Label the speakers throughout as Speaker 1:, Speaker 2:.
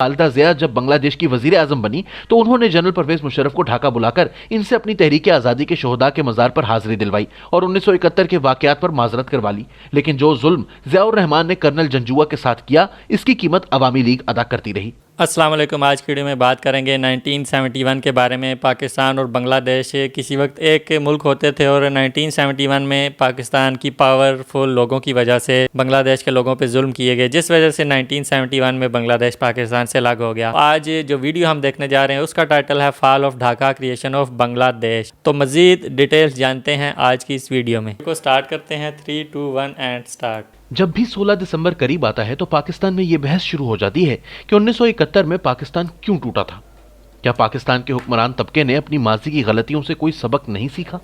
Speaker 1: खालिदा जिया जब बांग्लादेश की वजीर आजम बनी तो उन्होंने जनरल परवेज मुशर्रफ को ढाका बुलाकर इनसे अपनी तहरीक आज़ादी के शोहदा के मज़ार पर हाजिरी दिलवाई और 1971 के वाकयात पर माजरत करवा ली। लेकिन जो जुल्म ज़ियाउर रहमान ने कर्नल जंजुआ के साथ किया, इसकी कीमत अवामी लीग अदा करती रही।
Speaker 2: अस्सलाम वालेकुम। आज की वीडियो में बात करेंगे 1971 के बारे में। पाकिस्तान और बांग्लादेश किसी वक्त एक मुल्क होते थे और 1971 में पाकिस्तान की पावरफुल लोगों की वजह से बांग्लादेश के लोगों पे जुल्म किए गए, जिस वजह से 1971 में बांग्लादेश पाकिस्तान से अलग हो गया। आज जो वीडियो हम देखने जा रहे हैं उसका टाइटल है fall of Dhaka, creation of Bangladesh. तो मजीद डिटेल्स जानते हैं आज की इस वीडियो में। को स्टार्ट करते हैं 3, 2, 1 एंड स्टार्ट।
Speaker 1: जब भी 16 दिसंबर करीब आता है तो पाकिस्तान में यह बहस शुरू हो जाती है कि 1971 में पाकिस्तान क्यों टूटा था। क्या पाकिस्तान के हुक्मरान तबके ने अपनी माजी की गलतियों से कोई सबक नहीं सीखा?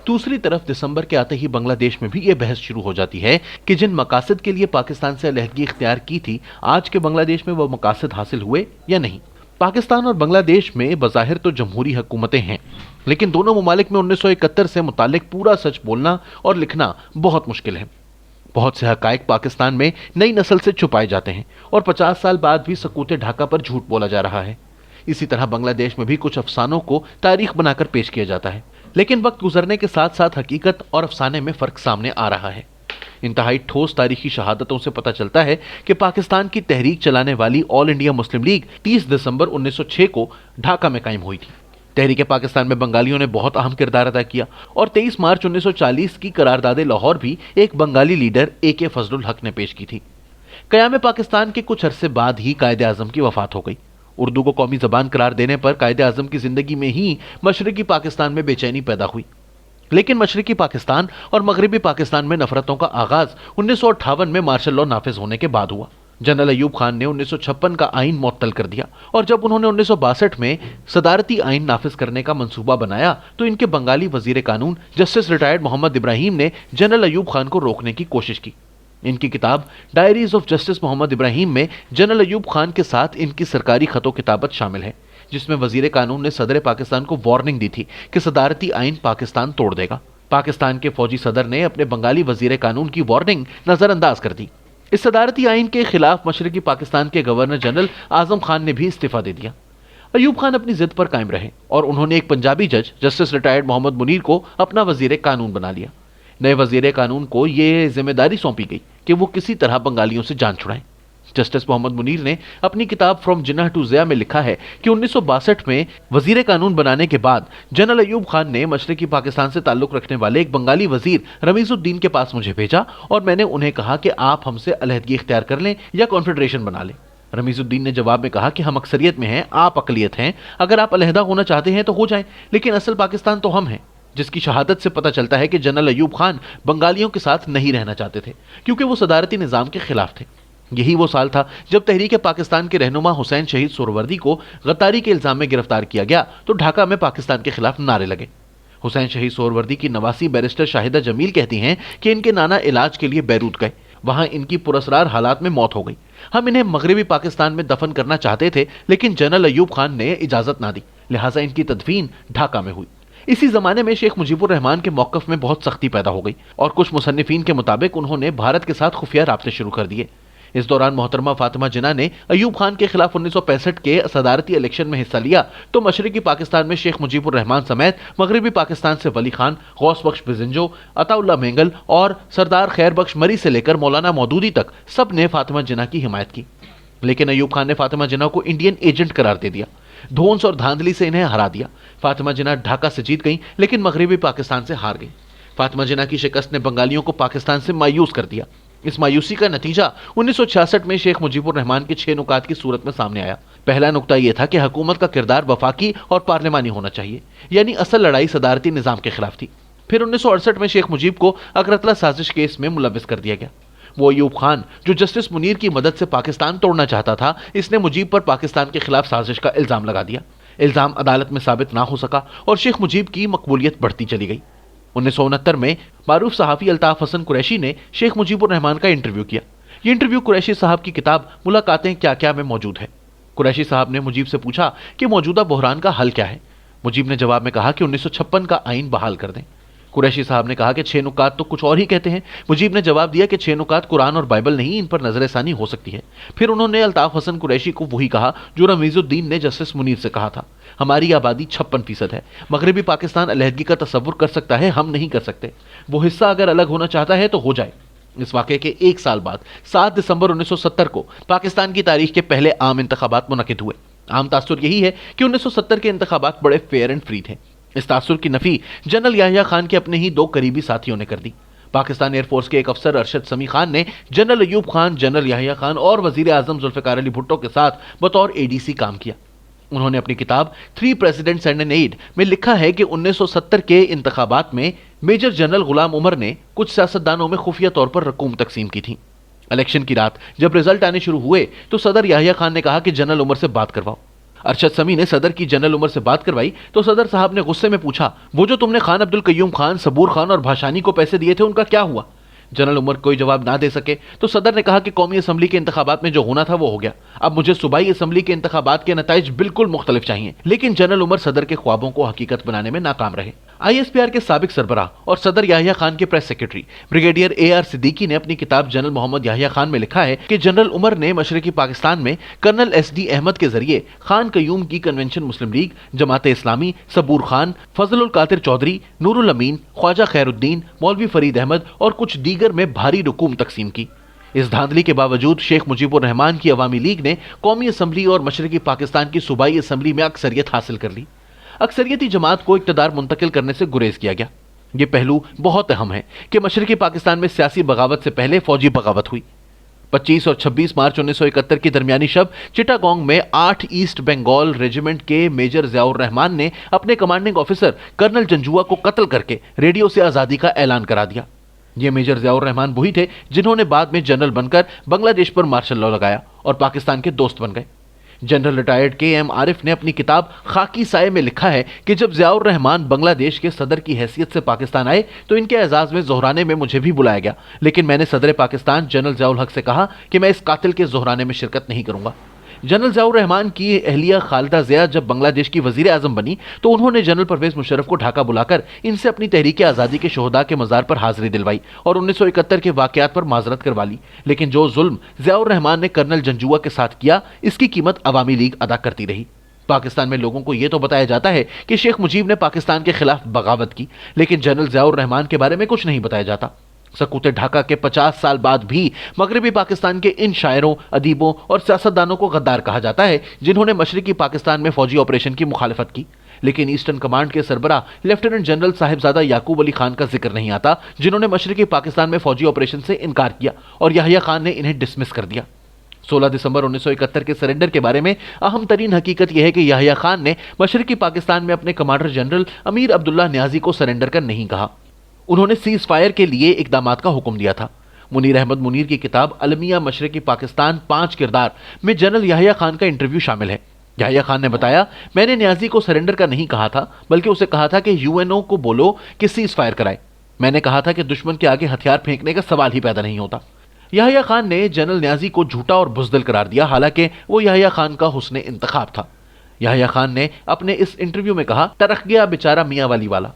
Speaker 1: दूसरी तरफ दिसंबर के आते ही बांग्लादेश में भी यह बहस शुरू हो जाती है कि जिन मकासद के लिए पाकिस्तान से अलहदगी इख्तियार की थी, आज के बांग्लादेश में वो मकासद हासिल हुए या नहीं। पाकिस्तान और बांग्लादेश में बज़ाहिर तो जमहूरी हुकूमतें हैं, लेकिन दोनों ममालिक में 1971 से मुतालिक पूरा सच बोलना और लिखना बहुत मुश्किल है। बहुत से हकायक पाकिस्तान में नई नस्ल से छुपाए जाते हैं और 50 साल बाद भी सकूते ढाका पर झूठ बोला जा रहा है। इसी तरह बांग्लादेश में भी कुछ अफसानों को तारीख बनाकर पेश किया जाता है, लेकिन वक्त गुजरने के साथ साथ हकीकत और अफसाने में फर्क सामने आ रहा है। इंतहाई ठोस तारीखी शहादतों से पता चलता है कि पाकिस्तान की तहरीक चलाने वाली ऑल इंडिया मुस्लिम लीग 30 दिसंबर 1906 को ढाका में कायम हुई थी। तहरीक पाकिस्तान में बंगालियों ने बहुत अहम किरदार अदा किया और 23 मार्च 1940 की करारदाद लाहौर भी एक बंगाली लीडर AK फजलुल हक ने पेश की थी। क़याम पाकिस्तान के कुछ अरसे बाद ही कायदे आज़म की वफात हो गई। उर्दू को कौमी ज़बान करार देने पर कायदे आज़म की ज़िंदगी में ही मशरक़ी पाकिस्तान में बेचैनी पैदा हुई। लेकिन मशरक़ी पाकिस्तान और मगरबी पाकिस्तान में नफरतों का आगाज़ 1958 में मार्शल लॉ नाफिज होने के बाद हुआ। जनरल अयूब खान ने 1956 का आइन मुअत्तल कर दिया और जब उन्होंने 1962 में सदारती आइन नाफिज करने का मंसूबा बनाया तो इनके बंगाली वजीर कानून जस्टिस रिटायर्ड मोहम्मद इब्राहिम ने जनरल अयूब खान को रोकने की कोशिश की। इनकी किताब diaries of justice Mohammad Ibrahim में जनरल अयूब खान के साथ इनकी सरकारी खतो किताबत शामिल है, जिसमें वजीर कानून ने सदर पाकिस्तान को वार्निंग दी थी कि सदारती आइन पाकिस्तान तोड़ देगा। पाकिस्तान के फौजी सदर ने अपने बंगाली वजीर कानून की वार्निंग नजरअंदाज कर दी। इस सदारती आइन के खिलाफ मशरक़ी पाकिस्तान के गवर्नर जनरल आजम खान ने भी इस्तीफा दे दिया। अयूब खान अपनी जिद पर कायम रहे और उन्होंने एक पंजाबी जज जस्टिस रिटायर्ड मोहम्मद मुनीर को अपना वजीर कानून बना लिया। नए वजीर कानून को यह जिम्मेदारी सौंपी गई कि वो किसी तरह बंगालियों से जान छुड़ाएं। जस्टिस मोहम्मद मुनीर ने अपनी किताब फ्रॉम जिन्नाह टू ज़िया में लिखा है कि 1962 में वजीर कानून बनाने के बाद जनरल अयूब खान ने मशरक़ी पाकिस्तान से ताल्लुक़ रखने वाले एक बंगाली वजीर रमीज़ुद्दीन के पास मुझे भेजा और मैंने उन्हें कहा कि आप हमसे अलहदगी इख्तियार कर लें या कॉन्फेडरेशन बना लें। रमीज़ुद्दीन ने जवाब में कहा कि हम अक्सरियत में हैं, आप अक़लियत हैं, अगर आप अलहदा होना चाहते हैं तो हो जाएं, लेकिन असल पाकिस्तान तो हम हैं। जिसकी शहादत से पता चलता है कि जनरल अयूब खान बंगालियों के साथ नहीं रहना चाहते थे क्योंकि वो सदारती निज़ाम के खिलाफ थे। यही वो साल था जब तहरीक पाकिस्तान के रहनुमा हुसैन शहीद सोहरवर्दी को गद्दारी के इल्जाम में गिरफ्तार किया गया तो ढाका में पाकिस्तान के खिलाफ नारे लगे। हुसैन शहीद सोहरवर्दी की नवासी बैरिस्टर शाहिदा जमील कहती हैं कि इनके नाना इलाज के लिए बैरूत गए, वहां इनकी पुरस्रार हालात में मौत हो गई। हम इन्हें मगरबी पाकिस्तान में दफन करना चाहते थे, लेकिन जनरल अयूब खान ने इजाजत ना दी, लिहाजा इनकी तदफीन ढाका में हुई। इसी जमाने में शेख मुजीबुर रहमान के मौक़िफ़ में बहुत सख्ती पैदा हो गई और कुछ मुसन्निफीन के मुताबिक उन्होंने भारत के साथ खुफिया राब्ते शुरू कर दिए। इस दौरान मोहतरमा फातिमा जिन्ना ने अयूब खान के खिलाफ 1965 के सदारती इलेक्शन में हिस्सा लिया तो मशरक़ी पाकिस्तान में शेख मुजीबुर रहमान समेत मगरबी पाकिस्तान से वली खान, गौस बख्श बिजिंजो, अताउल्ला मेंगल और सरदार खैर बख्श मरी से लेकर मौलाना मौदूदी तक सब ने फातिमा जिन्ना की हिमायत की। लेकिन अयूब खान ने फातिमा जिन्ना को इंडियन एजेंट करार दे दिया, धोंस और धांधली से इन्हें हरा दिया। फातिमा जिन्ना ढाका से जीत गई लेकिन मगरबी पाकिस्तान से हार गई। फातिमा जिन्ना की शिकस्त ने बंगालियों को पाकिस्तान से मायूस कर दिया। इस मायूसी का नतीजा 1966 में शेख मुजीबुर रहमान के 6 नुकात की सूरत में सामने आया। पहला नुकता यह था कि हुकूमत का किरदार वफाकी और पार्लिमानी होना चाहिए, यानी असल लड़ाई सदारती निज़ाम के खिलाफ थी। फिर 1968 में शेख मुजीब को अकरतला साजिश केस में मुलविस कर दिया गया। वो अयूब खान जो जस्टिस मुनीर की मदद से पाकिस्तान तोड़ना चाहता था, इसने मुजीब पर पाकिस्तान के खिलाफ साजिश का इल्ज़ाम लगा दिया। इल्ज़ाम अदालत में साबित ना हो सका और शेख मुजीब की मकबूलियत बढ़ती चली गई। 1969 में मारूफ सहाफ़ी अल्ताफ़ हसन कुरैशी ने शेख मुजीबुर रहमान का इंटरव्यू किया। ये इंटरव्यू कुरैशी साहब की किताब मुलाकातें क्या क्या में मौजूद है। कुरैशी साहब ने मुजीब से पूछा कि मौजूदा बहरान का हल क्या है। मुजीब ने जवाब में कहा कि 1956 का आइन बहाल कर दें। قریشی صاحب نے کہا کہ 6 نکات تو کچھ اور ہی کہتے ہیں۔ مجیب نے جواب دیا کہ 6 نکات قرآن اور بائبل نہیں، ان پر نظر ثانی ہو سکتی ہے۔ پھر انہوں نے الطاف حسن قریشی کو وہی کہا جو رمیز الدین نے جسٹس منیر سے کہا تھا، ہماری آبادی 56% ہے، مغربی پاکستان علیحدگی کا تصور کر سکتا ہے، ہم نہیں کر سکتے، وہ حصہ اگر الگ ہونا چاہتا ہے تو ہو جائے۔ اس واقعے کے 1 سال بعد 7 دسمبر 1970 کو پاکستان کی تاریخ کے پہلے عام انتخابات منعقد ہوئے۔ عام تاثر یہی ہے کہ 1970 کے انتخابات بڑے فیئر اینڈ فری تھے۔ اس تاثر کی نفی جنرل یحییٰ خان کے اپنے ہی 2 قریبی ساتھیوں نے کر دی۔ پاکستان ایئر فورس کے ایک افسر ارشد سمی خان نے جنرل ایوب خان، جنرل یحییٰ خان اور وزیر اعظم ذوالفقار علی بھٹو کے ساتھ بطور ADC کام کیا۔ انہوں نے اپنی کتاب 3 Presidents and an Aide میں لکھا ہے کہ 1970 کے انتخابات میں میجر جنرل غلام عمر نے کچھ سیاستدانوں میں خفیہ طور پر رقوم تقسیم کی تھی۔ الیکشن کی رات جب رزلٹ آنے شروع ہوئے تو صدر یحییٰ خان نے کہا کہ جنرل عمر سے بات کرواؤ۔ ارشد سمی نے صدر کی جنرل عمر سے بات کروائی تو صدر صاحب نے غصے میں پوچھا، وہ جو تم نے خان عبد القیوم خان، صبور خان اور بھاشانی کو پیسے دیے تھے ان کا کیا ہوا؟ جنرل عمر کوئی جواب نہ دے سکے تو صدر نے کہا کہ قومی اسمبلی کے انتخابات میں جو ہونا تھا وہ ہو گیا، اب مجھے صوبائی اسمبلی کے انتخابات کے نتائج بالکل مختلف چاہیے۔ لیکن جنرل عمر صدر کے خوابوں کو حقیقت بنانے میں ناکام رہے۔ ISPR کے سابق سربراہ اور صدر یحییٰ خان کے press secretary brigadier AR Siddiqui نے اپنی کتاب جنرل محمد یحییٰ خان میں لکھا ہے کہ جنرل عمر نے مشرقی پاکستان میں کرنل SD احمد کے ذریعے خان قیوم کی کنونشن مسلم لیگ، جماعت اسلامی، صبور خان، فضل القادر چودھری، نور الامین، خواجہ خیر الدین، مولوی فرید احمد اور کچھ دیگر میں بھاری رقوم تقسیم کی۔ اس دھاندلی کے باوجود شیخ مجیب الرحمان کی عوامی لیگ نے قومی اسمبلی اور مشرقی پاکستان کی صوبائی اسمبلی میں اکثریت حاصل کر لی۔ اکثریتی جماعت کو اقتدار منتقل کرنے سے گریز کیا گیا۔ یہ پہلو بہت اہم ہے کہ مشرقی پاکستان میں سیاسی بغاوت سے پہلے فوجی بغاوت ہوئی۔ 25 اور 26 مارچ 1971 کی درمیانی شب چٹاگانگ میں 8 ایسٹ بنگال ریجیمنٹ کے میجر ضیاء الرحمان نے اپنے کمانڈنگ آفیسر کرنل جنجوا کو قتل کر کے ریڈیو سے آزادی کا اعلان کرا دیا۔ یہ میجر ضیاء الرحمان وہی تھے جنہوں نے بعد میں جنرل بن کر بنگلہ دیش پر مارشل لاء لگایا اور پاکستان کے دوست بن گئے۔ جنرل ریٹائرڈ KM عارف نے اپنی کتاب خاکی سائے میں لکھا ہے کہ جب ضیاء الرحمان بنگلہ دیش کے صدر کی حیثیت سے پاکستان آئے تو ان کے اعزاز میں ظہرانے میں مجھے بھی بلایا گیا، لیکن میں نے صدر پاکستان جنرل ضیاء الحق سے کہا کہ میں اس قاتل کے ظہرانے میں شرکت نہیں کروں گا۔ جنرل ضیاء الرحمان کی اہلیہ خالدہ ضیاء جب بنگلہ دیش کی وزیر اعظم بنی تو انہوں نے جنرل پرویز مشرف کو ڈھاکہ بلا کر ان سے اپنی تحریک آزادی کے شہداء کے مزار پر حاضری دلوائی اور 1971 کے واقعات پر معذرت کروا لی، لیکن جو ظلم ضیاء الرحمان نے کرنل جنجوا کے ساتھ کیا اس کی قیمت عوامی لیگ ادا کرتی رہی۔ پاکستان میں لوگوں کو یہ تو بتایا جاتا ہے کہ شیخ مجیب نے پاکستان کے خلاف بغاوت کی، لیکن جنرل ضیاء الرحمان کے بارے میں کچھ نہیں بتایا جاتا۔ سکوت ڈھاکہ کے 50 سال بعد بھی مغربی پاکستان کے ان شاعروں، ادیبوں اور سیاستدانوں کو غدار کہا جاتا ہے جنہوں نے مشرقی پاکستان میں فوجی آپریشن کی مخالفت کی، لیکن ایسٹرن کمانڈ کے سربراہ لیفٹیننٹ جنرل صاحبزادہ یعقوب علی خان کا ذکر نہیں آتا جنہوں نے مشرقی پاکستان میں فوجی آپریشن سے انکار کیا اور یحییٰ خان نے انہیں ڈسمس کر دیا۔ 16 دسمبر 1971 کے سرنڈر کے بارے میں اہم ترین حقیقت یہ ہے کہ یحییٰ خان نے مشرقی پاکستان میں اپنے کمانڈر جنرل امیر عبداللہ نیازی کو سرنڈر کا نہیں کہا، انہوں نے سیز فائر کے لیے اقدامات کا حکم دیا تھا۔ منیر احمد منیر کی کتاب المیہ مشرقی پاکستان 5 کردار میں جنرل یحییٰ خان کا انٹرویو شامل ہے۔ یحییٰ خان نے بتایا، میں نے نیازی کو سرنڈر کا نہیں کہا تھا بلکہ اسے کہا تھا کہ UNO کو بولو کہ سیز فائر کرائے، میں نے کہا تھا کہ دشمن کے آگے ہتھیار پھینکنے کا سوال ہی پیدا نہیں ہوتا۔ یحییٰ خان نے جنرل نیازی کو جھوٹا اور بزدل قرار دیا، حالانکہ وہ یحییٰ خان کا حسن انتخاب تھا۔ یحییٰ خان نے اپنے اس انٹرویو میں کہا، ترخ گیا بیچارہ میاں والی والا۔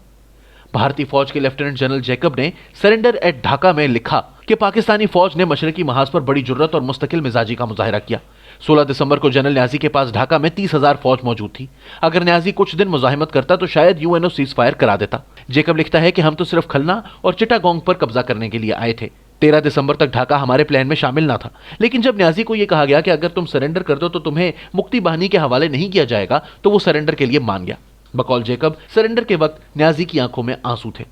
Speaker 1: بھارتی فوج کے لیفٹیننٹ جنرل جیکب نے سرنڈر ایٹ ڈھاکہ میں لکھا کہ پاکستانی فوج نے مشرقی محاذ پر بڑی جرت اور مستقل مزاجی کا مظاہرہ کیا۔ 16 دسمبر کو جنرل نیازی کے پاس ڈھاکہ میں 30,000 فوج موجود تھی۔ اگر نیازی کچھ دن مزاحمت کرتا تو شاید UNO سیز فائر کرا دیتا۔ جیکب لکھتا ہے کہ ہم تو صرف کھلنا اور چٹاگانگ پر قبضہ کرنے کے لیے آئے تھے۔ 13 دسمبر تک ڈھاکہ ہمارے پلان میں شامل نہ تھا، لیکن جب نیازی کو یہ کہا گیا کہ اگر تم سرنڈر کر دو تو تمہیں مکتی باہنی کے حوالے نہیں کیا جائے گا تو وہ سرنڈر کے لیے مان گیا۔ بقول جیکب سرنڈر کے وقت نیازی کی آنکھوں میں آنسو تھے۔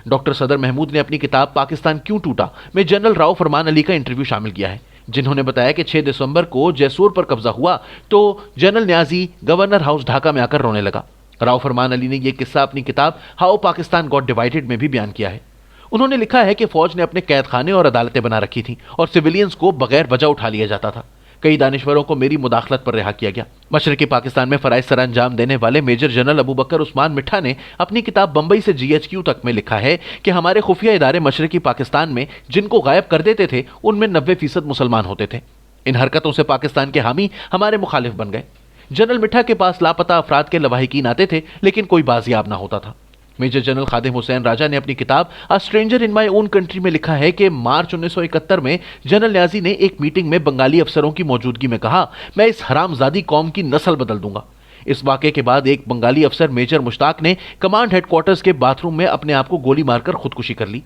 Speaker 1: ڈاکٹر صدر محمود نے اپنی کتاب پاکستان کیوں ٹوٹا میں جنرل راؤ فرمان علی کا انٹرویو شامل کیا ہے، جنہوں نے بتایا کہ 6 دسمبر کو جیسور پر قبضہ ہوا تو جنرل نیازی گورنر ہاؤس ڈھاکہ میں آ کر رونے لگا۔ راؤ فرمان علی نے یہ قصہ اپنی کتاب ہاؤ پاکستان گاٹ ڈیوائیڈڈ میں بھی بیان کیا ہے۔ انہوں نے لکھا ہے کہ فوج نے اپنے قید خانے اور عدالتیں بنا رکھی تھیں اور سویلینز کو بغیر وجہ اٹھا لیا جاتا تھا۔ کئی دانشوروں کو میری مداخلت پر رہا کیا گیا۔ مشرقی پاکستان میں فرائض سر انجام دینے والے میجر جنرل ابو بکر عثمان مٹھا نے اپنی کتاب بمبئی سے GHQ تک میں لکھا ہے کہ ہمارے خفیہ ادارے مشرقی پاکستان میں جن کو غائب کر دیتے تھے ان میں 90% مسلمان ہوتے تھے۔ ان حرکتوں سے پاکستان کے حامی ہمارے مخالف بن گئے۔ جنرل مٹھا کے پاس لاپتہ افراد کے لواحقین آتے تھے لیکن کوئی بازیاب نہ ہوتا تھا۔ मेजर जनरल खादिम हुसैन राजा ने अपनी किताब a stranger in my own country में लिखा है कि मार्च 1971 में जनरल न्याजी ने एक मीटिंग में बंगाली अफसरों की मौजूदगी में कहा, मैं इस हरामजादी कौम की नस्ल बदल दूंगा। इस वाक़े के बाद एक बंगाली अफसर मेजर मुश्ताक ने कमांड हेडक्वार्टर्स के बाथरूम में अपने आप को गोली मारकर खुदकुशी कर ली।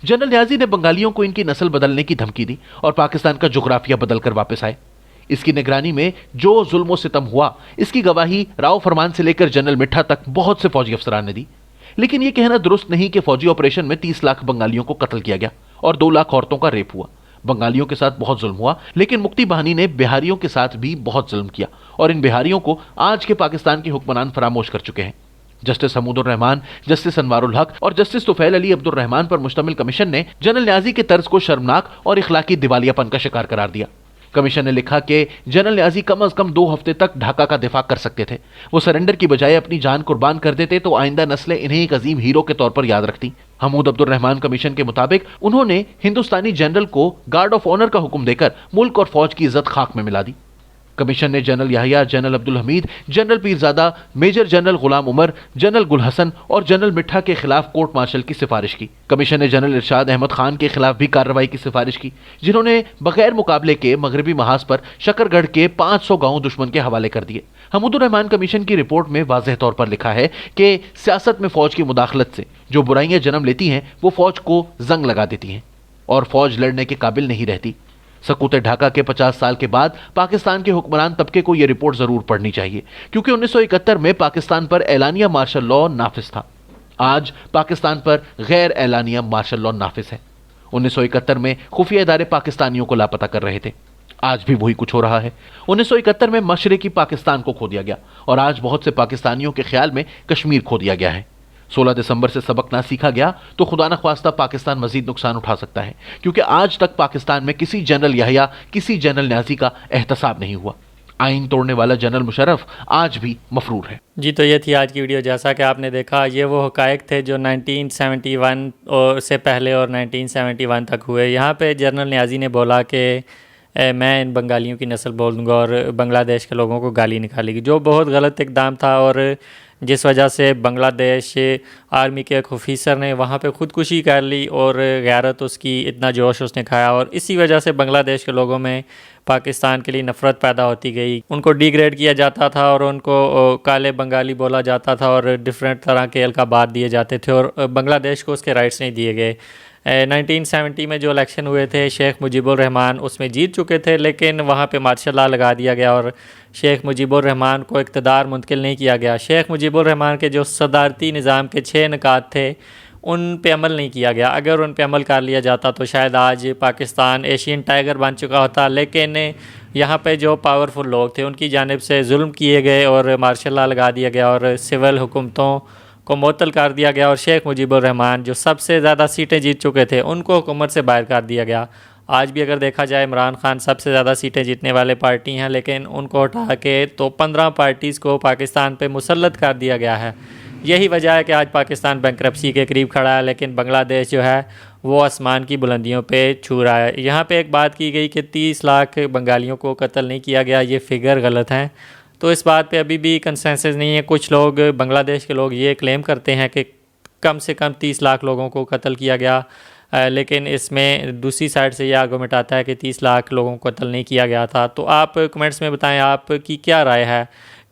Speaker 1: जनरल न्याजी ने बंगालियों को इनकी नस्ल बदलने की धमकी दी और पाकिस्तान का जुग्राफिया बदलकर वापस आए। इसकी निगरानी में जो जुल्म सितम हुआ, इसकी गवाही राव फरमान से लेकर जनरल मिठा तक बहुत से फौजी अफसरान ने दी। लेकिन यह कहना दुरुस्त नहीं कि फौजी ऑपरेशन में 30 लाख बंगालियों को कत्ल किया गया और 2 लाख औरतों का रेप हुआ। बंगालियों के साथ बहुत जुल्म हुआ, लेकिन मुक्ति बाहिनी ने बिहारियों के साथ भी बहुत जुल्म किया और इन बिहारियों को आज के पाकिस्तान के हुक्मरान फरामोश कर चुके हैं। जस्टिस हमूदुर रहमान, जस्टिस अनवारुल हक और जस्टिस तुफैल अली अब्दुर रहमान पर मुश्तमिल कमीशन ने जनरल न्याजी के तर्ज को शर्मनाक और इखलाकी दिवालियापन का शिकार करार दिया। कमीशन ने लिखा कि जनरल न्याजी कम अज कम 2 हफ्ते तक ढाका का दिफा कर सकते थे। वो सरेंडर की बजाय अपनी जान कुर्बान कर देते तो आइंदा नस्लें इन्हें एक अजीम हीरो के तौर पर याद रखती। हमूद अब्दुर रहमान कमीशन के मुताबिक उन्होंने हिंदुस्तानी जनरल को गार्ड ऑफ ऑनर का हुक्म देकर मुल्क और फौज की इज्जत खाक में मिला दी। कमीशन ने general Yahya, general Abdul Hamid, general Pirzada, major general Ghulam Umar, general Gul Hasan और जनरल मिठा के खिलाफ कोर्ट मार्शल की सिफारिश की। कमीशन ने जनरल इरशाद अहमद खान के खिलाफ भी कार्रवाई की सिफारिश की, जिन्होंने बगैर मुकाबले के मगरबी महाज पर शकरगढ़ के 500 गांव दुश्मन के हवाले कर दिए। हमूदुर रहमान कमीशन की रिपोर्ट में वाज़ेह तौर पर लिखा है कि सियासत में फौज की मुदाखलत से जो बुराइयां जन्म लेती हैं वो फौज को जंग लगा देती हैं और फौज लड़ने के काबिल नहीं रहती। सकूते ढाका के 50 साल के बाद पाकिस्तान के हुक्मरान तबके को यह रिपोर्ट जरूर पढ़नी चाहिए, क्योंकि 1971 में पाकिस्तान पर एलानिया मार्शल लॉ नाफिज था। आज पाकिस्तान पर गैर एलानिया मार्शल लॉ नाफिज है। 1971 में खुफिया इदारे पाकिस्तानियों को लापता कर रहे थे, आज भी वही कुछ हो रहा है। 1971 में मशरिकी पाकिस्तान को खो दिया गया और आज बहुत से पाकिस्तानियों के ख्याल में कश्मीर खो दिया गया है। 16 दिसंबर से सबक ना सीखा गया तो खुदा न ख्वास्ता पाकिस्तान मजीद नुकसान उठा सकता है, क्योंकि आज तक पाकिस्तान में किसी जनरल याहिया, किसी जनरल न्याजी का एहतसाब नहीं हुआ। आइन तोड़ने वाला जनरल मुशर्रफ आज भी मफरूर है।
Speaker 2: जी, तो ये थी आज की वीडियो। जैसा कि आपने देखा, ये वो हकायक थे जो 1971 और से पहले और 1971 तक हुए। यहाँ पे जनरल न्याजी ने बोला कि मैं इन बंगालियों की नस्ल बोल दूंगा और बांग्लादेश के लोगों को गाली निकालेगी, जो बहुत गलत इकदाम था और जिस वजह से बांग्लादेश आर्मी के एक ऑफिसर ने वहाँ पे ख़ुदकुशी कर ली और गैरत उसकी, इतना जोश उसने खाया और इसी वजह से बांग्लादेश के लोगों में पाकिस्तान के लिए नफ़रत पैदा होती गई। उनको डिग्रेड किया जाता था और उनको काले बंगाली बोला जाता था और डिफरेंट तरह के अलकाबात दिए जाते थे और बांग्लादेश को उसके राइट्स नहीं दिए गए। 1970 में जो इलेक्शन हुए थे, शेख मुजीबुर रहमान उसमें जीत चुके थे, लेकिन वहाँ पे मार्शल लॉ लगा दिया गया और शेख मुजीबुर रहमान को इक़्तिदार मुंतकिल नहीं किया गया। शेख मुजीबुर रहमान के जो सदारती निज़ाम के 6 निकात थे उन पे अमल नहीं किया गया। अगर उन पे अमल कर लिया जाता तो शायद आज पाकिस्तान एशियन टाइगर बन चुका होता, लेकिन यहाँ पे जो पावरफुल लोग थे उनकी जानिब से जुल्म किए गए और मार्शल लॉ लगा दिया गया और सिविल हुकूमतों को मुअत्तल कर दिया गया और शेख मुजीबुर रहमान जो सबसे ज़्यादा सीटें जीत चुके थे उनको हुकूमत से बाहर कर दिया गया। आज भी अगर देखा जाए, इमरान खान सबसे ज़्यादा सीटें जीतने वाले पार्टी हैं, लेकिन उनको हटा के तो 15 पार्टीज़ को पाकिस्तान पे मुसल्लत कर दिया गया है। यही वजह है कि आज पाकिस्तान बैंकरप्सी के करीब खड़ा है, लेकिन बांग्लादेश जो है वो आसमान की बुलंदियों पे छू रहा है। यहाँ पे एक बात की गई कि 30 लाख बंगालियों को कत्ल नहीं किया गया, ये फिगर गलत है। तो इस बात पे अभी भी कंसेंसस नहीं है। कुछ लोग, बांग्लादेश के लोग ये क्लेम करते हैं कि कम से कम 30 लाख लोगों को कत्ल किया गया, लेकिन इसमें दूसरी साइड से ये आर्गूमेंट आता है कि 30 लाख लोगों को कत्ल नहीं किया गया था। तो आप कमेंट्स में बताएं आपकी क्या राय है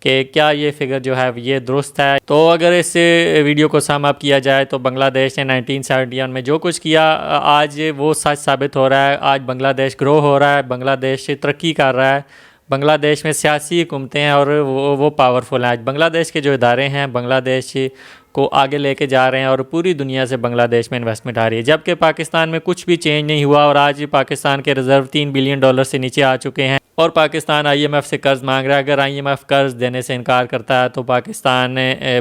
Speaker 2: कि क्या ये फिगर जो है ये दुरुस्त है। तो अगर इस वीडियो को सम अप किया जाए तो बांग्लादेश ने 1971 में जो कुछ किया आज वो सच साबित हो रहा है। आज बांग्लादेश ग्रो हो रहा है, बांग्लादेश तरक्की कर रहा है, बांग्लादेश में सियासी हुकूमतें हैं और वो पावरफुल हैं। आज बांग्लादेश के जो इदारे हैं बांग्लादेश को आगे लेके जा रहे हैं और पूरी दुनिया से बांग्लादेश में इन्वेस्टमेंट आ रही है, जबकि पाकिस्तान में कुछ भी चेंज नहीं हुआ और आज पाकिस्तान के रिजर्व $3 बिलियन से नीचे आ चुके हैं और पाकिस्तान IMF से कर्ज मांग रहा है। अगर IMF कर्ज देने से इनकार करता है तो पाकिस्तान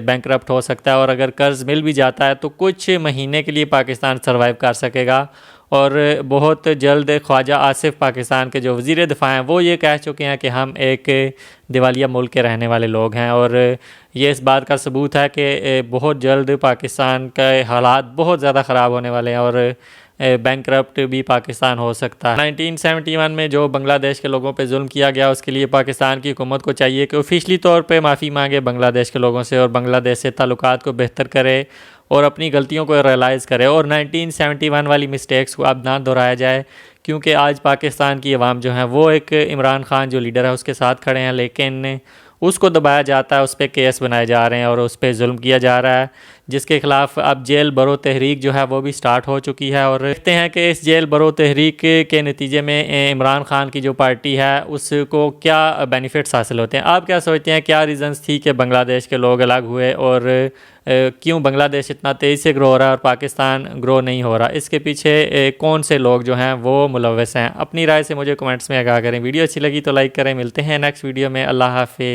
Speaker 2: बैंकरप्ट हो सकता है और अगर कर्ज मिल भी जाता है तो कुछ महीने के लिए पाकिस्तान सर्वाइव कर सकेगा। और बहुत जल्द ख्वाजा आसिफ पाकिस्तान के जो वज़ीर दिफा हैं वो ये कह चुके हैं कि हम एक दिवालिया मुल्क के रहने वाले लोग हैं और ये इस बात का सबूत है कि बहुत जल्द पाकिस्तान के हालात बहुत ज़्यादा ख़राब होने वाले हैं और بینکرپٹ بھی پاکستان ہو سکتا ہے۔ 1971 میں جو بنگلہ دیش کے لوگوں پہ ظلم کیا گیا اس کے لیے پاکستان کی حکومت کو چاہیے کہ آفیشلی طور پہ معافی مانگے بنگلہ دیش کے لوگوں سے اور بنگلہ دیش سے تعلقات کو بہتر کرے اور اپنی غلطیوں کو ریئلائز کرے اور 1971 والی مسٹیکس کو اب نہ دہرایا جائے، کیونکہ آج پاکستان کی عوام جو ہیں وہ ایک عمران خان جو لیڈر ہے اس کے ساتھ کھڑے ہیں، لیکن اس کو دبایا جاتا ہے، اس پہ کیس بنائے جا رہے ہیں اور اس پہ ظلم کیا جا رہا ہے، جس کے خلاف اب جیل برو تحریک جو ہے وہ بھی سٹارٹ ہو چکی ہے، اور دیکھتے ہیں کہ اس جیل برو تحریک کے نتیجے میں عمران خان کی جو پارٹی ہے اس کو کیا بینیفٹس حاصل ہوتے ہیں۔ آپ کیا سوچتے ہیں، کیا ریزنز تھی کہ بنگلہ دیش کے لوگ الگ ہوئے اور کیوں بنگلہ دیش اتنا تیزی سے گرو ہو رہا ہے اور پاکستان گرو نہیں ہو رہا؟ اس کے پیچھے کون سے لوگ جو ہیں وہ ملوث ہیں؟ اپنی رائے سے مجھے کمنٹس میں آگاہ کریں۔ ویڈیو اچھی لگی تو لائک کریں۔ ملتے ہیں نیکسٹ ویڈیو میں۔ اللہ حافظ۔